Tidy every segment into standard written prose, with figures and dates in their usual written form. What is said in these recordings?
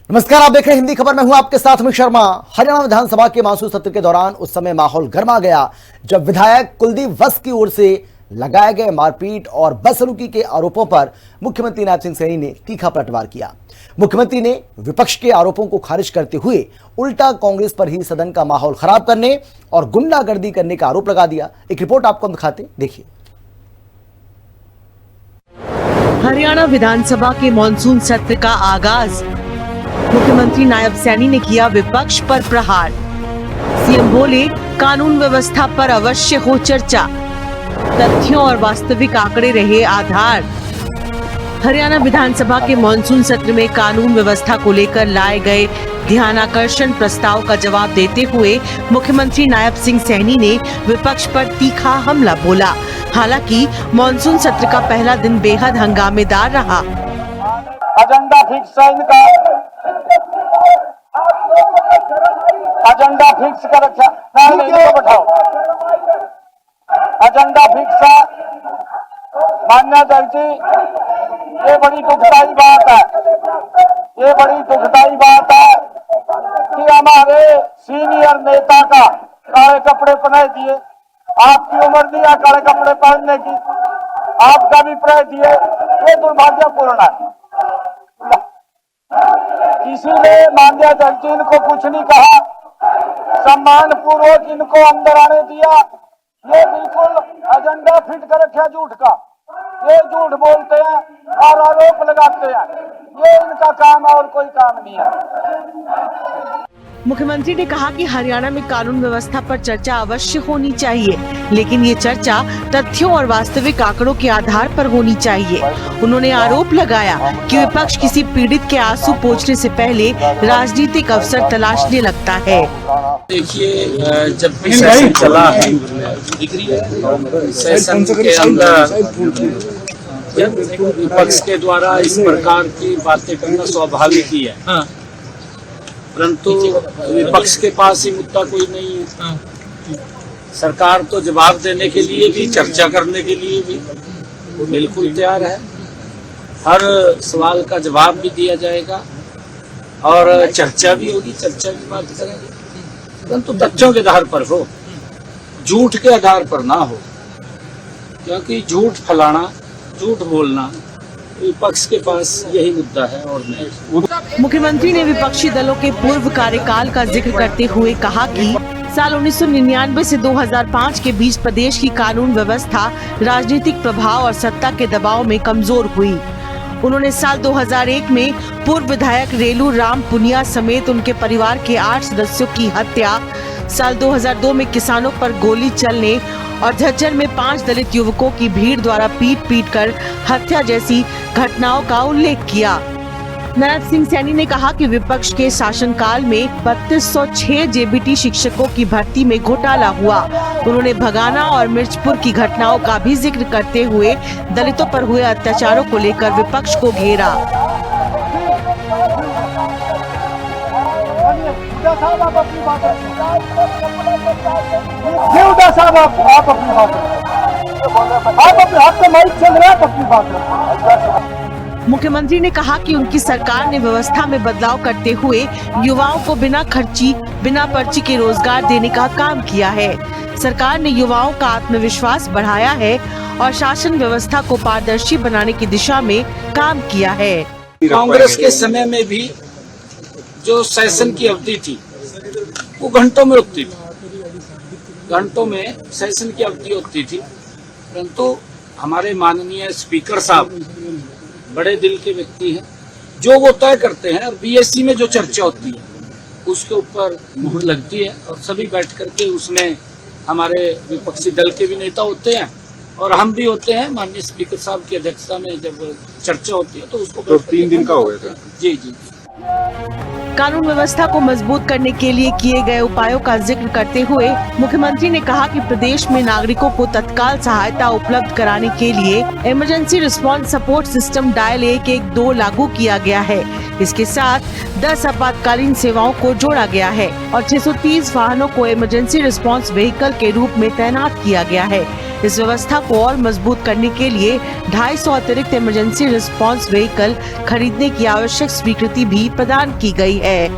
नमस्कार, आप देख रहे हैं हिंदी खबर। मैं हूं आपके साथ अमित शर्मा। हरियाणा विधानसभा के मानसून सत्र के दौरान उस समय माहौल गर्मा गया जब विधायक कुलदीप वत्स की ओर से लगाए गए मारपीट और बदसलूकी के आरोपों पर मुख्यमंत्री नायब सिंह सैनी ने तीखा पलटवार किया। मुख्यमंत्री ने विपक्ष के आरोपों को खारिज करते हुए उल्टा कांग्रेस पर ही सदन का माहौल खराब करने और गुंडागर्दी करने का आरोप लगा दिया। एक रिपोर्ट आपको हम दिखाते, देखिए। हरियाणा विधानसभा के मानसून सत्र का आगाज। मुख्यमंत्री नायब सैनी ने किया विपक्ष पर प्रहार। सीएम बोले, कानून व्यवस्था पर अवश्य हो चर्चा, तथ्यों और वास्तविक आंकड़े रहे आधार। हरियाणा विधानसभा के मानसून सत्र में कानून व्यवस्था को लेकर लाए गए ध्यानाकर्षण प्रस्ताव का जवाब देते हुए मुख्यमंत्री नायब सिंह सैनी ने विपक्ष पर तीखा हमला बोला। हालांकि मानसून सत्र का पहला दिन बेहद हंगामेदार रहा। एजेंडा फिक्स है इनका, एजेंडा फिक्स कर रखा, नहीं इनको बैठाओ। एजेंडा फिक्स है मान्य जी, ये बड़ी दुखदाई बात है, ये बड़ी दुखदाई बात है कि हमारे सीनियर नेता का काले कपड़े पहना दिए। आपकी उम्र नहीं है काले कपड़े पहनने की, आपका भी पहन दिए, ये दुर्भाग्यपूर्ण है। किसी ने मान्य जी इनको कुछ नहीं कहा, सम्मान पूर्वक इनको अंदर आने दिया। ये बिल्कुल एजेंडा फिट कर रखा झूठ का, ये झूठ बोलते हैं और आरोप लगाते हैं, ये इनका काम है और कोई काम नहीं है। मुख्यमंत्री ने कहा कि हरियाणा में कानून व्यवस्था पर चर्चा अवश्य होनी चाहिए, लेकिन ये चर्चा तथ्यों और वास्तविक आंकड़ों के आधार पर होनी चाहिए। उन्होंने आरोप लगाया कि विपक्ष किसी पीड़ित के आंसू पोंछने से पहले राजनीतिक अवसर तलाशने लगता है। देखिए, जब भी सेशन चला है, सेशन के अंदर विपक्ष के द्वारा इस प्रकार की बातें करना स्वाभाविक ही है। हाँ। परंतु विपक्ष के पास ही मुद्दा कोई नहीं है। सरकार तो जवाब देने के लिए भी, चर्चा करने के लिए भी बिल्कुल तैयार है। हर सवाल का जवाब भी दिया जाएगा और चर्चा भी होगी, चर्चा की बात करेंगे, परंतु तथ्यों के आधार पर हो, झूठ के आधार पर ना हो, क्योंकि झूठ फैलाना, झूठ बोलना विपक्ष के पास यही मुद्दा है और नहीं। मुख्यमंत्री ने विपक्षी दलों के पूर्व कार्यकाल का जिक्र करते हुए कहा कि साल 1999 से 2005 के बीच प्रदेश की कानून व्यवस्था राजनीतिक प्रभाव और सत्ता के दबाव में कमजोर हुई। उन्होंने साल 2001 में पूर्व विधायक रेलू राम पुनिया समेत उनके परिवार के 8 सदस्यों की हत्या, साल 2002 में किसानों पर गोली चलने और झज्जर में 5 दलित युवकों की भीड़ द्वारा पीट कर हत्या जैसी घटनाओं का उल्लेख किया। नायब सिंह सैनी ने कहा कि विपक्ष के शासनकाल में 3206 जेबीटी शिक्षकों की भर्ती में घोटाला हुआ। उन्होंने भगाना और मिर्चपुर की घटनाओं का भी जिक्र करते हुए दलितों पर हुए अत्याचारों को लेकर विपक्ष को घेरा। मुख्यमंत्री ने कहा कि उनकी सरकार ने व्यवस्था में बदलाव करते हुए युवाओं को बिना खर्ची, बिना पर्ची के रोजगार देने का काम किया है। सरकार ने युवाओं का आत्मविश्वास बढ़ाया है और शासन व्यवस्था को पारदर्शी बनाने की दिशा में काम किया है। कांग्रेस के समय में भी जो सेशन की अवधि थी वो घंटों में होती थी, घंटों में सेशन की अवधि होती थी, परंतु हमारे माननीय स्पीकर साहब बड़े दिल के व्यक्ति हैं, जो वो तय करते हैं। और बीएससी में जो चर्चा होती है उसके ऊपर मुहर लगती है और सभी बैठ करके उसमें हमारे विपक्षी दल के भी नेता होते हैं और हम भी होते हैं। माननीय स्पीकर साहब की अध्यक्षता में जब चर्चा होती है तो उसको 3 दिन का हो गया था। जी। कानून व्यवस्था को मजबूत करने के लिए किए गए उपायों का जिक्र करते हुए मुख्यमंत्री ने कहा कि प्रदेश में नागरिकों को तत्काल सहायता उपलब्ध कराने के लिए emergency response support system dial 112 लागू किया गया है। इसके साथ 10 आपातकालीन सेवाओं को जोड़ा गया है और 630 वाहनों को इमरजेंसी रिस्पांस व्हीकल के रूप में तैनात किया गया है। इस व्यवस्था को और मजबूत करने के लिए 250 अतिरिक्त इमरजेंसी रिस्पांस व्हीकल खरीदने की आवश्यक स्वीकृति भी प्रदान की गई है।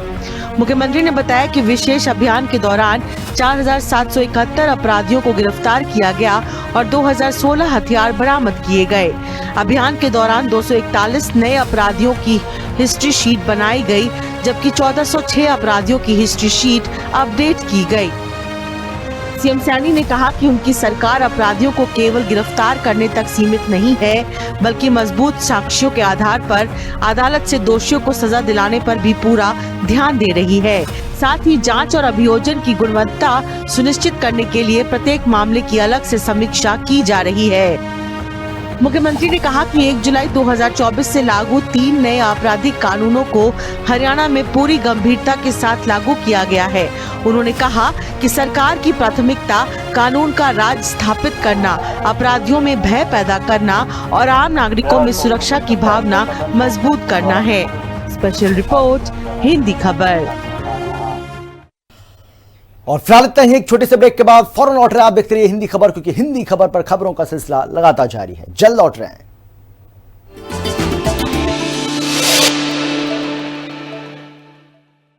मुख्यमंत्री ने बताया कि विशेष अभियान के दौरान 4771 अपराधियों को गिरफ्तार किया गया और 2016 हथियार बरामद किए गए। अभियान के दौरान 241 नए अपराधियों की हिस्ट्री शीट बनाई गई, जबकि 1406 अपराधियों की हिस्ट्री शीट अपडेट की गई। सीएम सैनी ने कहा कि उनकी सरकार अपराधियों को केवल गिरफ्तार करने तक सीमित नहीं है, बल्कि मजबूत साक्ष्यों के आधार पर अदालत से दोषियों को सजा दिलाने पर भी पूरा ध्यान दे रही है। साथ ही जांच और अभियोजन की गुणवत्ता सुनिश्चित करने के लिए प्रत्येक मामले की अलग से समीक्षा की जा रही है। मुख्यमंत्री ने कहा कि 1 जुलाई 2024 से लागू 3 नए आपराधिक कानूनों को हरियाणा में पूरी गंभीरता के साथ लागू किया गया है। उन्होंने कहा कि सरकार की प्राथमिकता कानून का राज स्थापित करना, अपराधियों में भय पैदा करना और आम नागरिकों में सुरक्षा की भावना मजबूत करना है। स्पेशल रिपोर्ट, हिंदी खबर। और फिलहाल इतना ही, एक छोटे से ब्रेक के बाद फौरन लौट रहे हैं। आप देखते रहिए हिंदी खबर, क्योंकि हिंदी खबर पर खबरों का सिलसिला लगातार जारी है। जल्द लौट रहे हैं।